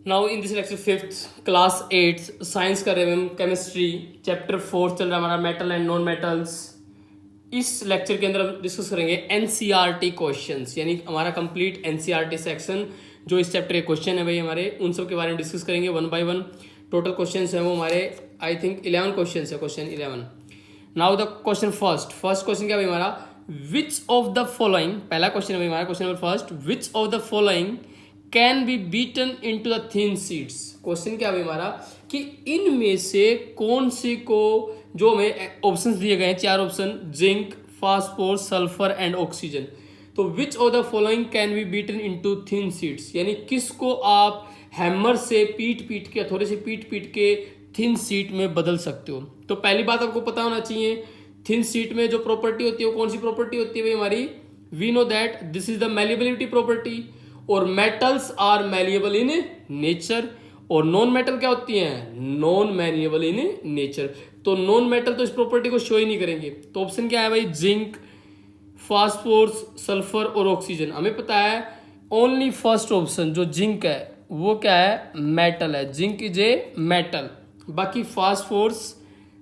Now in this lecture fifth class 8 science कर रहे हैं हम केमिस्ट्री चैप्टर 4 चल रहा है हमारा मेटल एंड नॉन मेटल्स। इस लेक्चर के अंदर हम डिस्कस करेंगे एनसीईआरटी क्वेश्चंस, यानी हमारा कंप्लीट एनसीईआरटी सेक्शन जो इस चैप्टर के क्वेश्चन है भाई हमारे उन सब के बारे में डिस्कस करेंगे one by one. Total question है वो हमारे आई थिंक 11 क्वेश्चन है, question 11। Now the question first question क्या भाई हमारा, विच ऑफ द फॉलोइंग, पहला क्वेश्चन है भाई हमारा question number first, which of the following can be beaten into the thin seeds. Question क्या है हमारा कि इनमें से कौन सी को, जो हमें ऑप्शंस दिए गए हैं चार option, zinc, phosphorus, sulphur and oxygen. तो which of the following can be beaten into thin sheets, यानी किसको आप हैमर से पीट के, थोड़े से पीट के थिन सीट में बदल सकते हो। तो पहली बात आपको पता होना चाहिए थिन सीट में जो प्रॉपर्टी होती है वो कौन सी प्रॉपर्टी होती है भाई हमारी, we know that this is the malleability property. और metals are malleable in nature, और नॉन मेटल क्या होती हैं, नॉन मैलिएबल इन नेचर। तो नॉन मेटल तो इस प्रॉपर्टी को शो ही नहीं करेंगे। तो ऑप्शन क्या है भाई, जिंक, फास्फोरस, सल्फर और ऑक्सीजन। हमें पता है ओनली फर्स्ट ऑप्शन जो जिंक है वो क्या है, मेटल है, जिंक इज ए मेटल। बाकी फास्फोरस,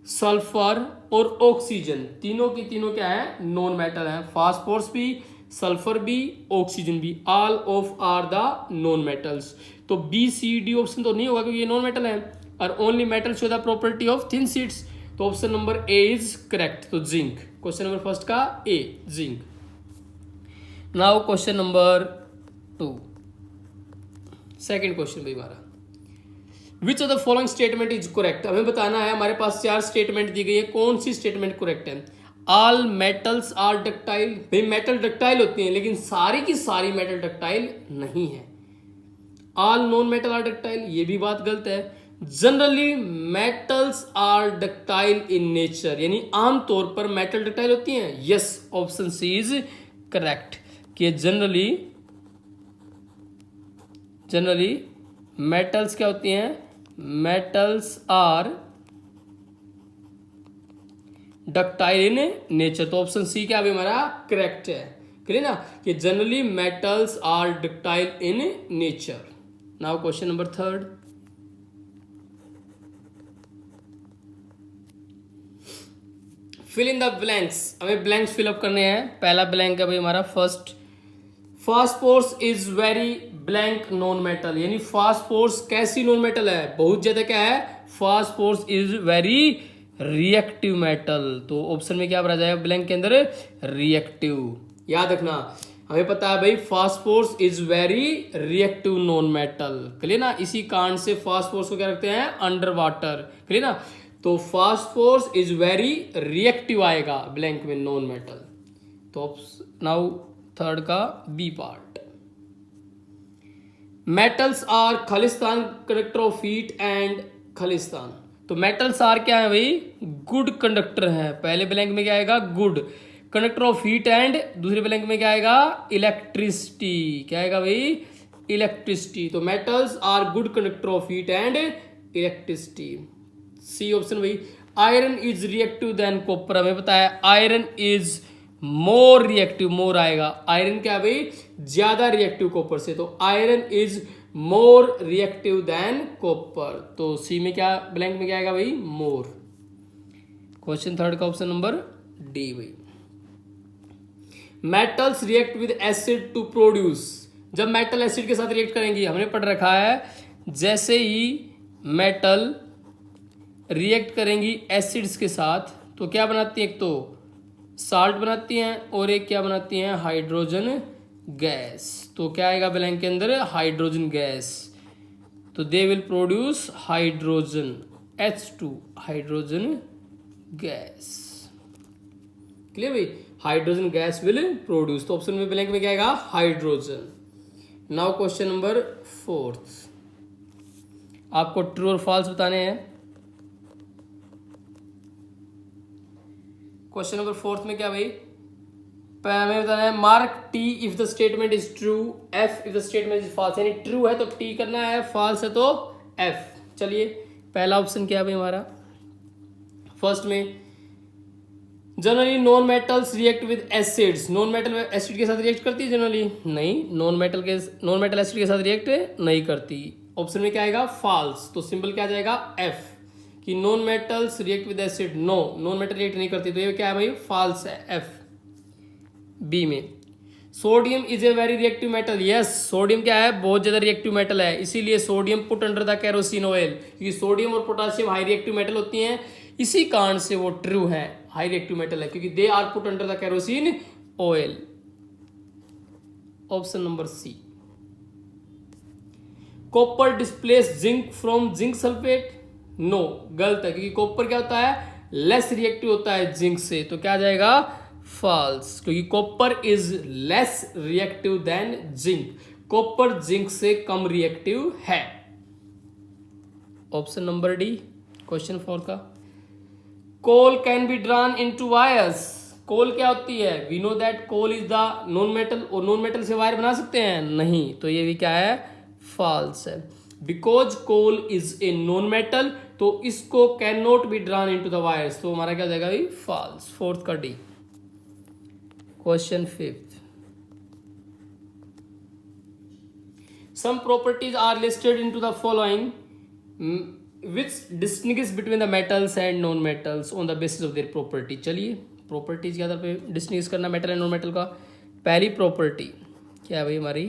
सल्फर और ऑक्सीजन तीनों की तीनों क्या है, नॉन मेटल है। फास्फोरस भी, सल्फर भी, ऑक्सीजन भी, all of are the non metals. तो बी सी डी ऑप्शन तो नहीं होगा क्योंकि ये नॉन मेटल है, और only metal show the property of thin sheets. तो option number A is correct. तो जिंक, क्वेश्चन नंबर फर्स्ट का A, zinc. Now question number 2, second question भाई हमारा, which of the following statement is correct. हमें बताना है, हमारे पास चार स्टेटमेंट दी गई है, कौन सी स्टेटमेंट करेक्ट है। ऑल मेटल्स आर डक्टाइल, भाई मेटल डक्टाइल होती हैं लेकिन सारी की सारी मेटल डक्टाइल नहीं है। All non metal are ductile, ये भी बात गलत है। Generally metals are ductile in nature, यानी आमतौर पर मेटल डक्टाइल होती हैं। Yes, option C is correct कि जनरली मेटल्स क्या होती हैं, metals are ductile in nature. तो ऑप्शन सी क्या भी हमारा करेक्ट है, क्लियर ना, कि generally metals are ductile in nature. Now question number third, fill in the blanks. हमें ब्लैंक्स फिलअप करने हैं। पहला ब्लैंक है भाई हमारा first, phosphorus is very blank non metal, यानी फास्फोरस कैसी नॉन मेटल है, बहुत ज्यादा क्या है, phosphorus is very reactive metal. तो ऑप्शन में क्या भरा जाएगा ब्लैंक के अंदर, रिएक्टिव। याद रखना, हमें पता है भाई phosphorus is very reactive non metal, clear ना। इसी कारण से फास्फोरस को क्या रखते हैं, अंडर वाटर, क्लियर ना। तो फास्फोरस इज वेरी रिएक्टिव आएगा ब्लैंक में, नॉन मेटल। तो नाउ थर्ड का बी पार्ट, मेटल्स आर खालिस्तान कंडक्टर ऑफ हीट एंड खालिस्तान। तो मेटल्स आर क्या है भाई, गुड कंडक्टर है। पहले ब्लैंक में क्या आएगा, good conductor of heat and, दूसरे ब्लैंक में क्या आएगा, इलेक्ट्रिसिटी। क्या आएगा भाई, इलेक्ट्रिसिटी। तो metals are good conductor of heat and electricity, C option भाई। Iron is reactive than copper, हमें पता है iron is more reactive, more आएगा, आयरन क्या भाई, ज्यादा रिएक्टिव कॉपर से। तो iron is more reactive than copper. तो सी में क्या, ब्लैंक में क्या आएगा भाई, मोर। क्वेश्चन थर्ड का ऑप्शन नंबर डी भाई। Metals react with acid to produce. जब मेटल एसिड के साथ रिएक्ट करेंगी, हमने पढ़ रखा है जैसे ही मेटल रिएक्ट करेंगी एसिड्स के साथ तो क्या बनाती है, एक तो साल्ट बनाती हैं और एक क्या बनाती हैं, हाइड्रोजन गैस। तो क्या आएगा ब्लैंक के अंदर, हाइड्रोजन गैस। तो they will produce hydrogen, H2, hydrogen gas, clear भाई, हाइड्रोजन गैस विल प्रोड्यूस। तो ऑप्शन में ब्लैंक में क्या आएगा, hydrogen. Now question number fourth, आपको ट्रू और फॉल्स बताने हैं। क्वेश्चन नंबर फोर्थ में क्या भाई, हमें बताना है mark T if the statement is true, F if the statement is false. यानी ट्रू है तो टी करना है, फॉल्स है तो एफ। चलिए पहला ऑप्शन क्या है भाई हमारा, फर्स्ट में generally non metals react with acids. Non metal acid के साथ रिएक्ट करती है जनरली, नहीं। नॉन मेटल एसिड के साथ रिएक्ट नहीं करती। ऑप्शन में क्या आएगा फॉल्स, तो सिंपल क्या आ जाएगा एफ कि non metals react with acid, no non metal react नहीं करती, तो ये क्या है भाई फॉल्स है एफ। बी में sodium is a very reactive metal, yes sodium क्या है बहुत ज्यादा रिएक्टिव मेटल है, इसीलिए sodium put under the kerosene oil, क्योंकि सोडियम और पोटासियम हाई रिएक्टिव मेटल होती हैं, इसी कारण से वो ट्रू है हाई रिएक्टिव मेटल है, क्योंकि they are put under the kerosene oil. Option number C. Copper displace zinc from zinc sulphate, no गलत है, क्योंकि कॉपर क्या होता है लेस रिएक्टिव होता है जिंक से, तो क्या आ जाएगा फॉल्स, क्योंकि copper is less reactive than zinc, copper zinc से कम रिएक्टिव है। ऑप्शन नंबर डी क्वेश्चन 4 का। Coal can be drawn into wires, coal क्या होती है, we know that coal is the non metal, और नॉन मेटल से वायर बना सकते हैं नहीं, तो ये भी क्या है फॉल्स है, because coal is a non metal, तो इसको can not be drawn into the wires, तो हमारा क्या हो जाएगा भाई फॉल्स, फोर्थ का D. Question 5th, some properties are listed into the following which distinguish between the metals and non metals on the basis of their property। चलिए properties के आधार पे डिस्टिंग्विश करना मेटल एंड नॉन मेटल का। पहली property क्या है भाई हमारी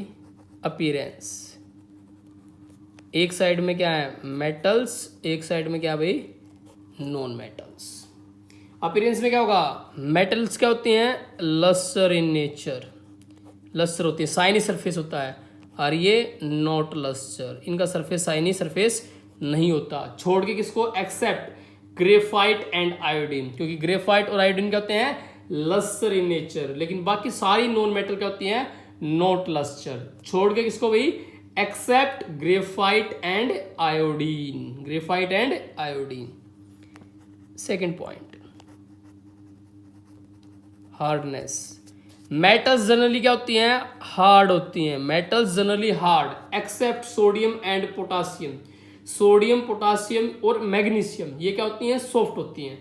अपीयरेंस, एक साइड में क्या है मेटल्स, एक साइड में क्या है भाई नॉन मेटल्स। अपीयरेंस में क्या होगा, मेटल्स क्या होती हैं लस्टर इन नेचर, लस्टर होती है, साइनी सरफेस होता है, और ये नॉट लस्टर, इनका सरफेस साइनी सरफेस नहीं होता, छोड़ के किसको एक्सेप्ट ग्रेफाइट एंड आयोडीन, क्योंकि ग्रेफाइट और आयोडीन क्या होते हैं लस्टर इन नेचर, लेकिन बाकी सारी नॉन मेटल क्या होती हैं नॉट लस्टर, छोड़ के किसको भाई except graphite and iodine, graphite and iodine. Second point hardness, metals generally क्या होती हैं हार्ड होती हैं, metals generally hard except sodium and potassium, sodium potassium और मैग्नीशियम ये क्या होती हैं सॉफ्ट होती हैं।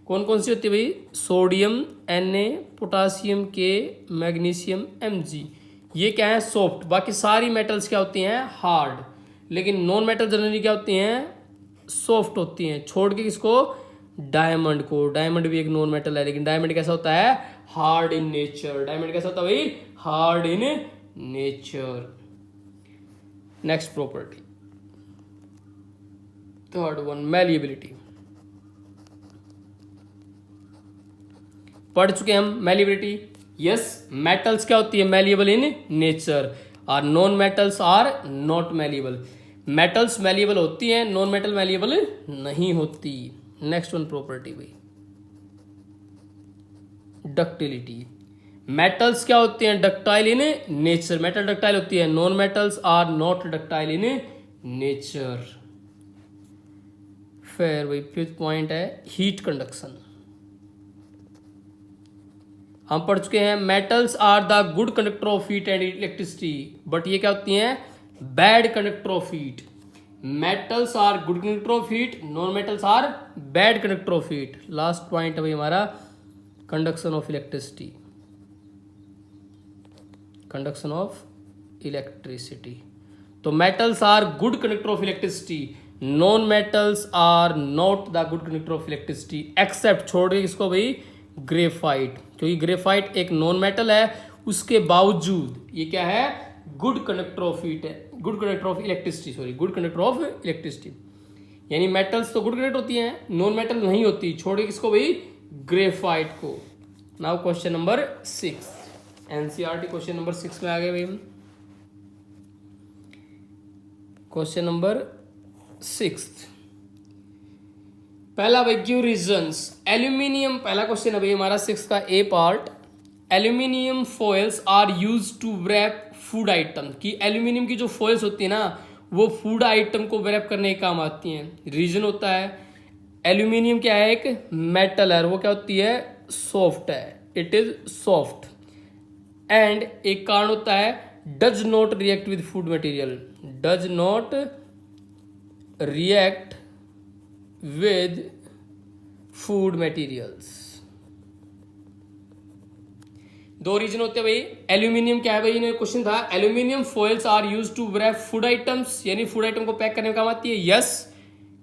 कौन कौन सी होती है भाई सोडियम Na, पोटासियम के, मैग्नीशियम Mg, ये क्या है सॉफ्ट, बाकी सारी मेटल्स क्या होती हैं हार्ड, लेकिन नॉन मेटल जनरली क्या होती हैं सॉफ्ट होती हैं, छोड़ के किसको डायमंड को, डायमंड भी एक नॉन मेटल है, लेकिन डायमंड कैसा होता है हार्ड इन नेचर, डायमंड कैसा होता है भाई hard in nature. Next property third one malleability, पढ़ चुके हम मैलिएबिलिटी, यस मेटल्स क्या होती है मैलिएबल इन नेचर और non metals are not malleable, metals malleable होती हैं नॉन मेटल मैलिएबल नहीं होती। नेक्स्ट वन प्रॉपर्टी भाई डक्टिलिटी, मेटल्स क्या होती हैं ductile in nature, metal ductile होती है, non metals are not ductile in nature. फिर भाई फिफ्थ पॉइंट है हीट कंडक्शन, हम पढ़ चुके हैं metals are the good conductor of heat and electricity, but ये क्या होती हैं bad conductor of heat, metals are good conductor of heat, non metals are bad conductor of heat. Last point है भाई हमारा conduction of electricity, conduction of electricity, तो metals are good conductor of electricity, non metals are not the good conductor of electricity except छोड़ के किसको भाई graphite, क्योंकि graphite एक नॉन मेटल है उसके बावजूद ये क्या है गुड कंडक्टर ऑफ हीट है, good conductor of electricity, sorry good conductor of electricity, यानी मेटल्स तो गुड कंडक्टर होती हैं नॉन मेटल नहीं होती, छोड़ के किसको भाई ग्रेफाइट को। Now question number 6, NCERT question number 6 में आ गए भाई हम। क्वेश्चन नंबर 6 पहला भाई गिव रीजंस, एल्यूमिनियम, पहला क्वेश्चन है भाई हमारा 6 का A part, aluminium foils are use to wrap food item, कि एल्यूमिनियम की जो फॉइल्स होती है ना वो फूड आइटम को रैप करने के काम आती हैं। रीजन होता है एल्यूमिनियम क्या है एक मेटल है, वो क्या होती है सॉफ्ट है, इट इज सॉफ्ट, एंड एक कारण होता है does not react with food material, does not react with food materials। दो रीजन होते हैं भाई। एल्यूमिनियम क्या है भाई, इन्हें क्वेश्चन था, aluminium foils are use to wrap food items, यानी फूड आइटम को पैक करने में काम आती है। यस,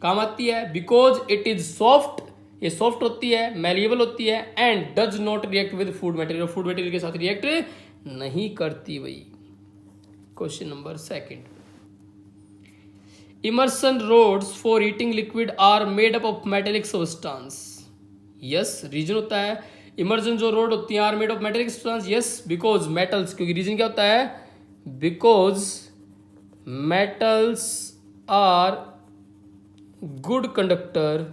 काम आती है, बिकॉज इट इज सॉफ्ट, ये सॉफ्ट होती है, मैलिएबल होती है, and does not react with food material, food material के साथ रिएक्ट नहीं करती भाई। Question number second, immersion rods for heating liquid are made up of metallic substance. Yes, reason होता है इमर्जन जो रोड होती है are made of metallic substance. Yes, because metals, क्योंकि रीजन क्या होता है, because metals are good conductor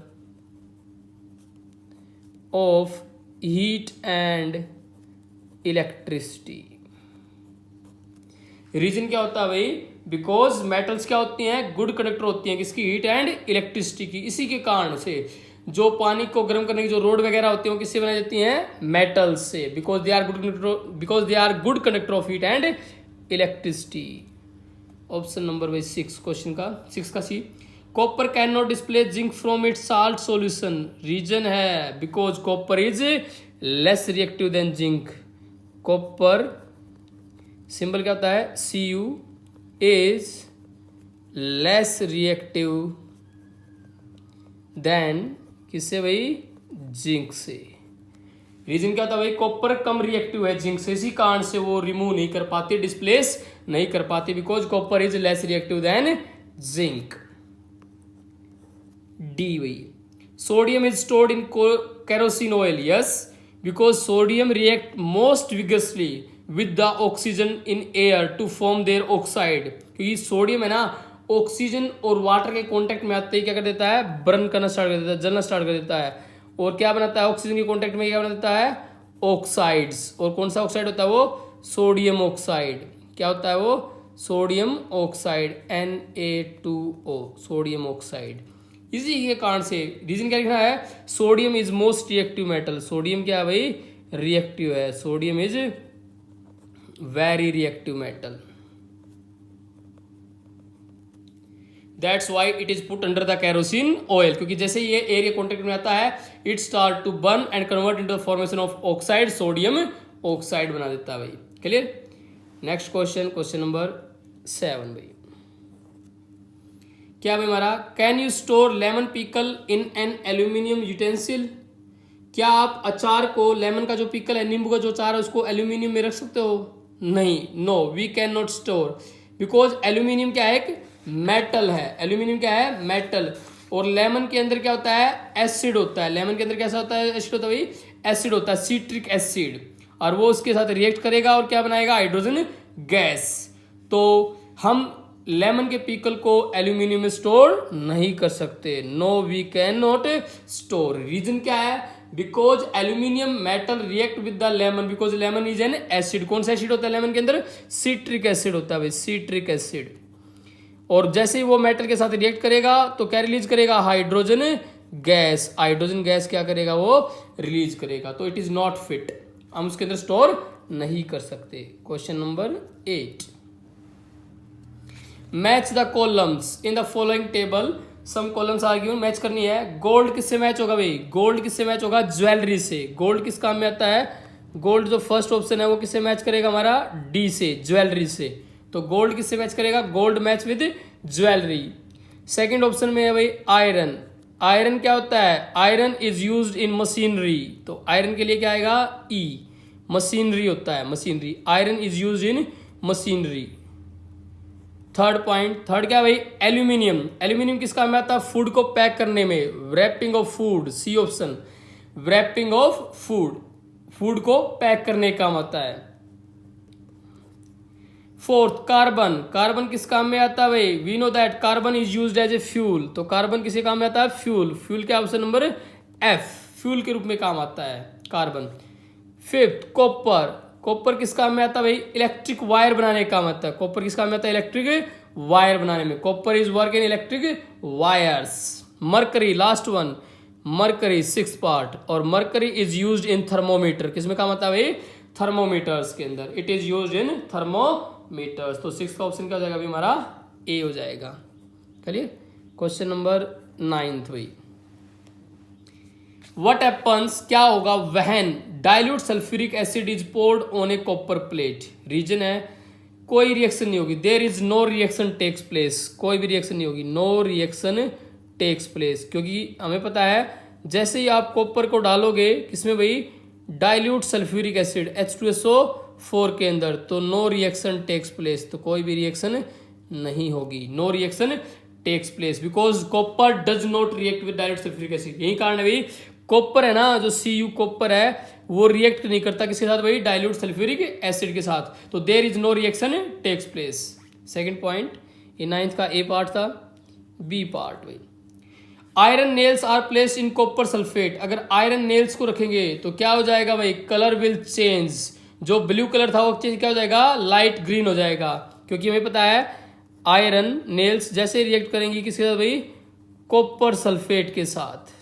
of heat and electricity. Reason क्या होता है भाई, बिकॉज मेटल्स क्या होती हैं, गुड कंडक्टर होती हैं, किसकी, हीट एंड इलेक्ट्रिसिटी की। इसी के कारण से जो पानी को गर्म करने की जो रोड वगैरह होती है वो किससे बनाई जाती हैं, मेटल्स से, because they are good conductor of heat and electricity. Option number भाई 6 क्वेश्चन का 6 का C, copper can not display zinc from its salt solution. Reason है because copper is less reactive than zinc. Copper symbol क्या होता है, Cu is less reactive than किससे भाई, zinc से। रीजन क्या होता है भाई, कॉपर कम रिएक्टिव है जिंक से, इसी कारण से वो रिमूव नहीं कर पाती, डिस्प्लेस नहीं कर पाती, because copper is less reactive than zinc. D भाई, sodium is stored in kerosene oil. Yes, because sodium react most vigorously with the oxygen in air to form their oxide. क्योंकि sodium है ना, oxygen और water के contact में आते ही क्या कर देता है, बर्न करना स्टार्ट कर देता है, जलना स्टार्ट कर देता है, और क्या बनाता है, ऑक्सीजन के कांटेक्ट में क्या बना देता है, ऑक्साइड्स। और कौन सा ऑक्साइड होता है वो, सोडियम ऑक्साइड। क्या होता है वो, sodium oxide, Na2O, sodium oxide. इसी के कारण से रीजन क्या लिखना है, sodium is most reactive metal. Sodium क्या है भाई, रिएक्टिव है, sodium is very reactive metal, that's why it is put under the kerosene oil. क्योंकि जैसे ये एयर के कॉन्टेक्ट में आता है, it start to burn and convert into the formation of oxide, sodium oxide बना देता है भाई। Clear. Next question, question number 7 भाई, क्या भाई हमारा, can you store lemon pickle in an aluminium utensil. क्या आप अचार को, लेमन का जो पिकल है, नींबू का जो अचार है, उसको एल्यूमिनियम में रख सकते हो, नहीं, no, we can not store, because aluminium क्या है, एक मेटल है, एल्यूमिनियम क्या है, मेटल। और लेमन के अंदर क्या होता है, एसिड होता है, लेमन के अंदर कैसा होता है, एसिड होता है भाई, एसिड होता है, सिट्रिक एसिड, और वो उसके साथ रिएक्ट करेगा और क्या बनाएगा, हाइड्रोजन गैस। तो हम लेमन के पिकल को एल्यूमिनियम में स्टोर नहीं कर सकते, no, we can not store. Reason क्या है, because aluminium metal react with the lemon, because lemon is an acid. कौन सा एसिड होता है लेमन के अंदर, सिट्रिक एसिड होता है भाई, सिट्रिक एसिड। और जैसे ही वो मेटल के साथ रिएक्ट करेगा तो क्या रिलीज करेगा, हाइड्रोजन गैस। हाइड्रोजन गैस क्या करेगा, वो रिलीज करेगा, तो इट इज नॉट फिट, हम उसके अंदर स्टोर नहीं कर सकते। Question number 8, match the columns in the following table, some columns are given, match करनी है। गोल्ड किससे मैच होगा भाई, गोल्ड किससे मैच होगा, ज्वेलरी से। गोल्ड किस काम में आता है, गोल्ड जो फर्स्ट ऑप्शन है वो किससे मैच करेगा हमारा, डी से, ज्वेलरी से। तो गोल्ड किससे मैच करेगा, gold match with jewellery. Second option में है भाई आयरन। आयरन क्या होता है, iron is used in machinery, तो आयरन के लिए क्या आएगा, ई, मशीनरी होता है, machinery. Iron is used in machinery. Third point, third क्या भाई, एल्यूमिनियम। एल्यूमिनियम किस काम में आता है, फूड को पैक करने में, wrapping of food, C option, wrapping of food, food को पैक करने का काम आता है। Fourth, carbon. कार्बन किस काम में आता है भाई, we know that carbon is used as a fuel, तो कार्बन किसी काम में आता है, फ्यूल। फ्यूल क्या ऑप्शन नंबर एफ, फ्यूल के रूप में काम आता है कार्बन। Fifth, copper. कॉपर किस काम में आता है भाई, इलेक्ट्रिक वायर बनाने का काम आता है। कॉपर किस काम में आता है, इलेक्ट्रिक वायर बनाने में। Copper is work in electric wires. Mercury, last one, mercury, 6 part, और mercury is used in thermometer. किस में काम आता है भाई, थर्मोमीटर्स के अंदर, it is used in thermometers. तो 6 का ऑप्शन क्या हो जाएगा अभी हमारा, ए हो जाएगा। चलिए क्वेश्चन नंबर 9 भाई, व्हाट हैपन्स, क्या होगा, when dilute sulphuric acid is poured on a copper plate. Reason है कोई रिएक्शन नहीं होगी, there is no reaction takes place, कोई भी रिएक्शन नहीं होगी, नो रिएक्शन टेक्स प्लेस, क्योंकि हमें पता है जैसे ही आप कॉपर को डालोगे किसमें भाई, डाइल्यूट सल्फ्यूरिक एसिड H2SO4 के अंदर, तो नो रिएक्शन टेक्स प्लेस, तो कोई भी रिएक्शन नहीं होगी, no reaction takes place because copper does not react with dilute sulphuric acid. यही कारण है भाई, कॉपर है ना, जो Cu कॉपर है वो रिएक्ट नहीं करता किसके साथ भाई, डाइल्यूट सल्फ्यूरिक एसिड के साथ, तो there is no reaction takes place. Second point, ये 9th का ए पार्ट था। बी पार्ट भाई, iron nails are placed in copper sulphate, अगर आयरन नेल्स को रखेंगे तो क्या हो जाएगा भाई, कलर विल चेंज, जो ब्लू कलर था वो चेंज क्या हो जाएगा, लाइट ग्रीन हो जाएगा, क्योंकि हमें पता है आयरन नेल्स जैसे रिएक्ट करेंगी किसके साथ भाई, कॉपर सल्फेट के साथ,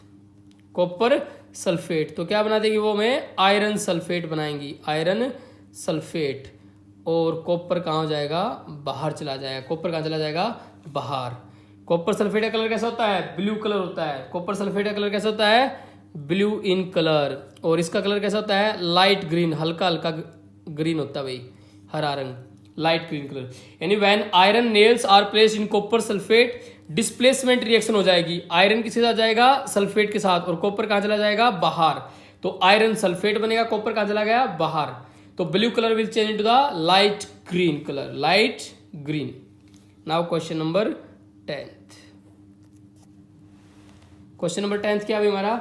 कॉपर सल्फेट, तो क्या बना देगी वो, हमें आयरन सल्फेट बनाएंगी, आयरन सल्फेट, और कॉपर कहाँ हो जाएगा, बाहर चला जाएगा, कॉपर कहाँ चला जाएगा, बाहर। कॉपर सल्फेट का कलर कैसा होता है, ब्लू कलर होता है, कॉपर सल्फेट का कलर कैसा होता है, ब्लू इन कलर, और इसका कलर कैसा होता है, लाइट ग्रीन, हल्का हल्का ग्रीन होता है भाई, हरा रंग, लाइट ग्रीन कलर। यानी when iron nails are placed in copper sulphate, displacement reaction हो जाएगी, आयरन किसके साथ जाएगा, सल्फेट के साथ, और कॉपर कहाँ चला जाएगा, बाहर, तो आयरन सल्फेट बनेगा, कॉपर कहाँ चला गया, बाहर, तो blue colour will change into the light green colour, light green. Now question number 10th, question number 10th क्या है हमारा,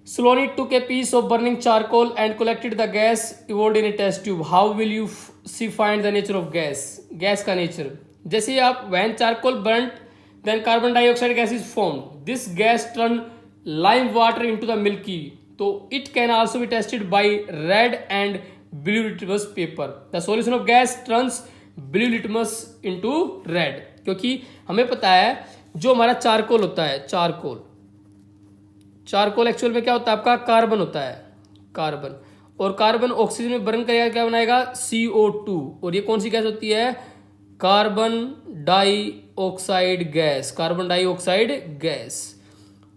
Sloane took a piece of burning charcoal and collected the gas evolved in a test tube. How will you see find the nature of gas? Gas का nature, जैसे आप when charcoal burnt, then carbon dioxide gas is formed. This gas turn lime water into the milky. So it can also be tested by red and blue litmus paper. The solution of gas turns blue litmus into red. क्योंकि हमें पता है जो हमारा charcoal होता है, charcoal actual में क्या होता है आपका, कार्बन होता है, कार्बन, और कार्बन ऑक्सीजन में बर्न करेगा, क्या बनाएगा, CO2, और ये कौन सी गैस होती है, carbon dioxide gas, carbon dioxide gas.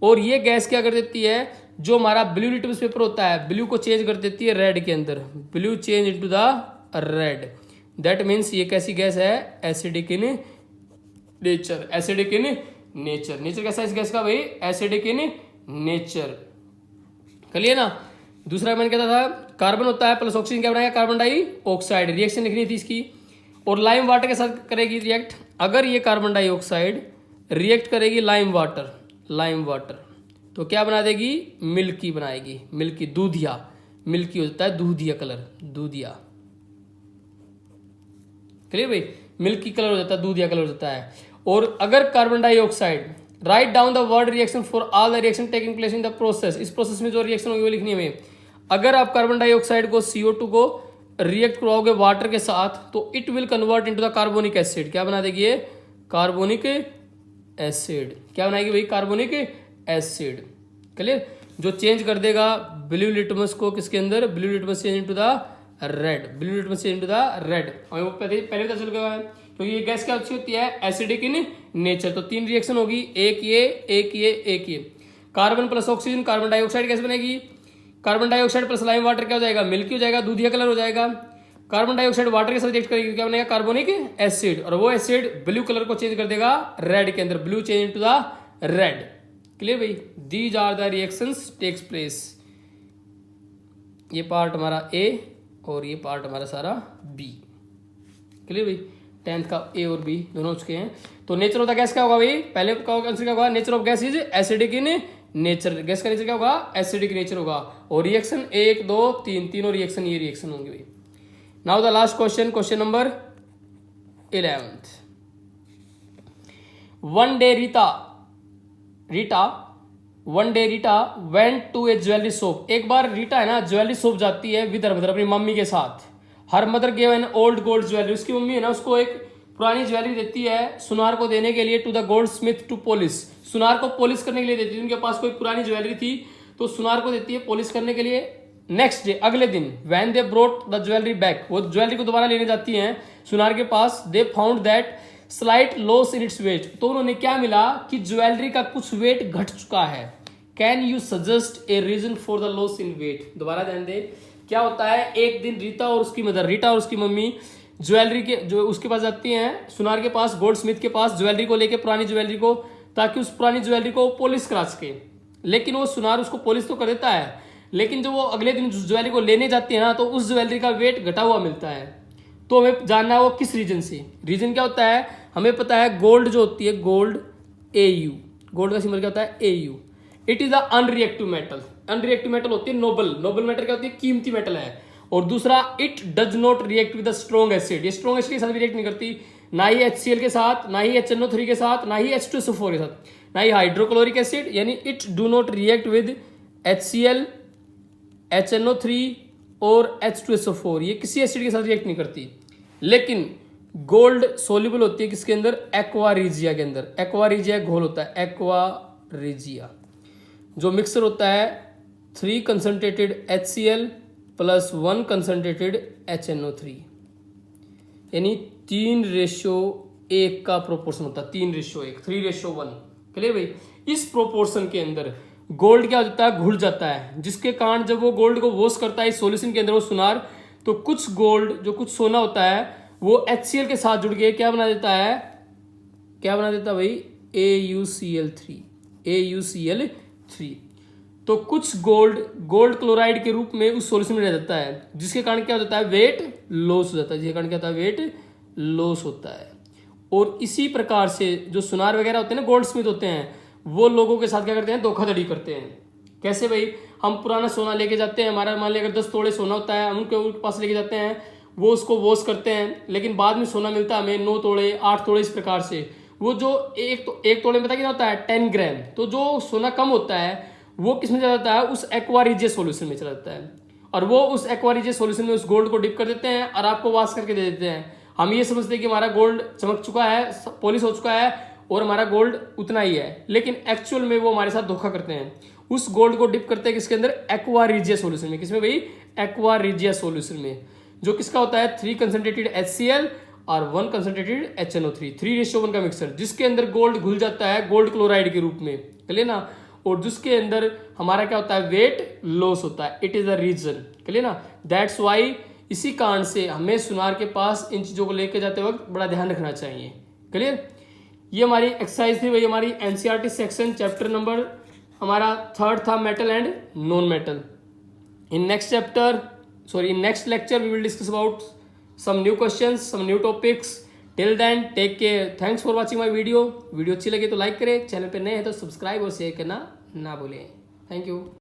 और ये गैस क्या कर देती है, जो हमारा ब्लू लिटमस पेपर होता है, ब्लू को चेंज कर देती है रेड के अंदर, blue change into the red, that means ये कैसी गैस है, acidic in nature, acidic in nature. Nature कैसा है इस गैस का भाई, एसिडिक इन नेचर, करिए ना। दूसरा मैंने कहता था कार्बन होता है प्लस ऑक्सीजन, क्या बनाएगा, कार्बन डाइऑक्साइड, रिएक्शन लिखनी थी इसकी, और लाइम वाटर के साथ करेगी रिएक्ट। अगर ये कार्बन डाइऑक्साइड रिएक्ट करेगी लाइम वाटर, तो क्या बना देगी, मिल्की बनाएगी, मिल्की, दूधिया, मिल्की होता है दूधिया कलर, दूधिया, क्लियर भाई, मिल्की कलर हो जाता है, दूधिया कलर हो जाता है। और अगर carbon dioxide, write down the word reaction for all the reaction taking place in the process, इस प्रोसेस में जो रिएक्शन होगी वो लिखनी है हमें। अगर आप कार्बन डाइऑक्साइड को CO2 को रिएक्ट करवाओगे वाटर के साथ, तो it will convert into the carbonic acid, क्या बना देगी ये, कार्बोनिक एसिड, क्या बनाएगी भाई, कार्बोनिक एसिड, क्लियर, जो चेंज कर देगा ब्लू लिटमस को किसके अंदर, blue litmus change into the red, blue litmus change into the red. हमें वो पहले पता चल गया है, तो ये गैस क्या अच्छी होती है, एसिडिक इन नेचर। तो 3 रिएक्शन होगी, एक ये, carbon plus oxygen, carbon dioxide कैसे बनेगी, carbon dioxide plus lime water क्या हो जाएगा, मिल्की हो जाएगा, दूधिया कलर हो जाएगा। कार्बन डाइऑक्साइड वाटर के साथ रिएक्ट करेगी, क्या बनेगा, कार्बोनिक एसिड, और वो एसिड ब्लू कलर को चेंज कर देगा रेड के अंदर, blue change into the red, clear भाई। These are the reactions takes place. ये पार्ट हमारा ए और ये पार्ट हमारा सारा बी, क्लियर भाई। 10th का ए और बी दोनों हो चुके हैं। तो नेचर ऑफ द गैस क्या होगा भाई, पहले का आंसर क्या होगा, nature of gas is acidic in nature, gas का नेचर क्या होगा, एसिडिक नेचर होगा। और रिएक्शन 1 2 3 तीनों रिएक्शन ये रिएक्शन होंगे भाई। Now the last question, question number 11th। One day Rita went to a jewellery shop. एक बार रीटा है ना ज्वेलरी शॉप जाती है विद हर मदर, अपनी मम्मी के साथ। Her mother give an old gold jewellery, उसकी मम्मी है ना उसको एक पुरानी ज्वेलरी देती है सुनार को देने के लिए, to the goldsmith to polish, सुनार को पॉलिश करने के लिए देती है। उनके पास कोई पुरानी ज्वेलरी थी तो सुनार को देती है पॉलिश करने के लिए। नेक्स्ट डे, अगले दिन, when they brought the jewellery back, वो ज्वेलरी को दोबारा लेने जाती हैं सुनार के पास। They found that slight loss in its weight, तो उन्होंने क्या मिला कि ज्वेलरी का कुछ वेट घट चुका है। Can you suggest a reason for the loss in weight. दोबारा ध्यान दे, क्या होता है, एक दिन रीता और उसकी मम्मी ज्वेलरी के जो उसके पास जाती हैं, सुनार के पास, गोल्ड स्मिथ के पास, ज्वेलरी को लेके, पुरानी ज्वेलरी को, ताकि उस पुरानी ज्वेलरी को पॉलिश करा सके। लेकिन वो सुनार उसको पॉलिश तो कर देता है, लेकिन जब वो अगले दिन ज्वेलरी को लेने जाती है ना, तो उस ज्वेलरी का वेट घटा हुआ मिलता है। तो हमें जानना है वो किस रीजन से। रीजन क्या होता है, हमें पता है गोल्ड जो होती है, गोल्ड AU, गोल्ड का सिंबल क्या होता है, AU। It is a unreactive metal. Unreactive metal होती है नोबल। नोबल मेटल क्या होती है, कीमती मेटल है। और दूसरा, it does not react with strong acid. ये स्ट्रॉन्ग एसिड के साथ भी रिएक्ट नहीं करती, ना ही HCl के साथ, ना ही HNO3 के साथ, ना ही H2SO4 के साथ, ना ही हाइड्रोक्लोरिक एसिड, यानी it do not react with HCl, HNO3 और H2SO4। ये किसी एसिड के साथ रिएक्ट नहीं करती। लेकिन गोल्ड सोल्यूबल होती है किसके अंदर, एक्वा रीजिया के अंदर। एक्वा रीजिया घोल होता है, एक्वा रीजिया जो मिक्सर होता है 3 concentrated HCl plus 1 concentrated HNO3, यानी 3:1 का प्रोपोर्शन होता है। 3:1, 3:1। क्लियर भाई। इस प्रोपोर्शन के अंदर गोल्ड क्या हो जाता है, घुल जाता है, जिसके कारण जब वो गोल्ड को वॉश करता है इस सॉल्यूशन के अंदर वो सुनार, तो कुछ गोल्ड जो कुछ सोना होता है वो HCl के साथ जुड़ के क्या बना देता है, क्या बना देता है भाई, AuCl3, AuCl3। तो कुछ गोल्ड क्लोराइड के रूप में उस सॉल्यूशन में रह जाता है, जिसके कारण क्या होता है, वेट लॉस हो जाता है, जिसके कारण क्या होता है, वेट लॉस होता है। और इसी प्रकार से जो सुनार वगैरह होते हैं ना, गोल्ड स्मिथ होते हैं, वो लोगों के साथ क्या करते हैं, धोखाधड़ी करते हैं। कैसे भाई, हम पुराना सोना लेके जाते हैं, हमारा मान लिया अगर 10 तोड़े सोना होता है, हम उनके पास लेके जाते हैं, वो उसको वॉश करते हैं, लेकिन बाद में सोना मिलता है हमें 9 तोड़े 8 तोड़े, इस प्रकार से। वो जो एक तोड़े में पता क्या होता है, 10 ग्राम। तो जो सोना कम होता है वो किस में चला जाता है, उस एक्वारिजियस सॉल्यूशन में चला जाता है, और वो उस एक्वारिजियस सॉल्यूशन में उस गोल्ड को डिप कर देते हैं और आपको वॉश करके दे देते हैं। हम ये समझते हैं कि हमारा गोल्ड चमक चुका है, पॉलिश हो चुका है और हमारा गोल्ड उतना ही है, लेकिन एक्चुअल में वो हमारे साथ धोखा करते हैं। उस गोल्ड को डिप करते हैं किसके अंदर, एक्वारिजियस सॉल्यूशन में। किसमें भाई, एक्वारिजियस सॉल्यूशन में, जो किसका होता है 3 कंसंट्रेटेड HCl और 1 कंसंट्रेटेड HNO3, 3:1 का मिक्सर, जिसके अंदर गोल्ड घुल जाता है गोल्ड क्लोराइड के रूप में, क्लियर ना। और जिसके अंदर हमारा क्या होता है, वेट लॉस होता है। It is a reason, clear ना। दैट्स वाई, इसी कारण से हमें सुनार के पास इन चीजों को लेके जाते वक्त बड़ा ध्यान रखना चाहिए। क्लियर। ये हमारी एक्सरसाइज थी भाई, हमारी NCERT सेक्शन चैप्टर नंबर हमारा 3rd था, metal and non metal. In next lecture we will discuss about some new questions, some new topics. Till then, take care. Thanks for watching my video. Video अच्छी लगे तो like करें, channel पे नए हैं तो सब्सक्राइब और शेयर करना ना भूलें। Thank you.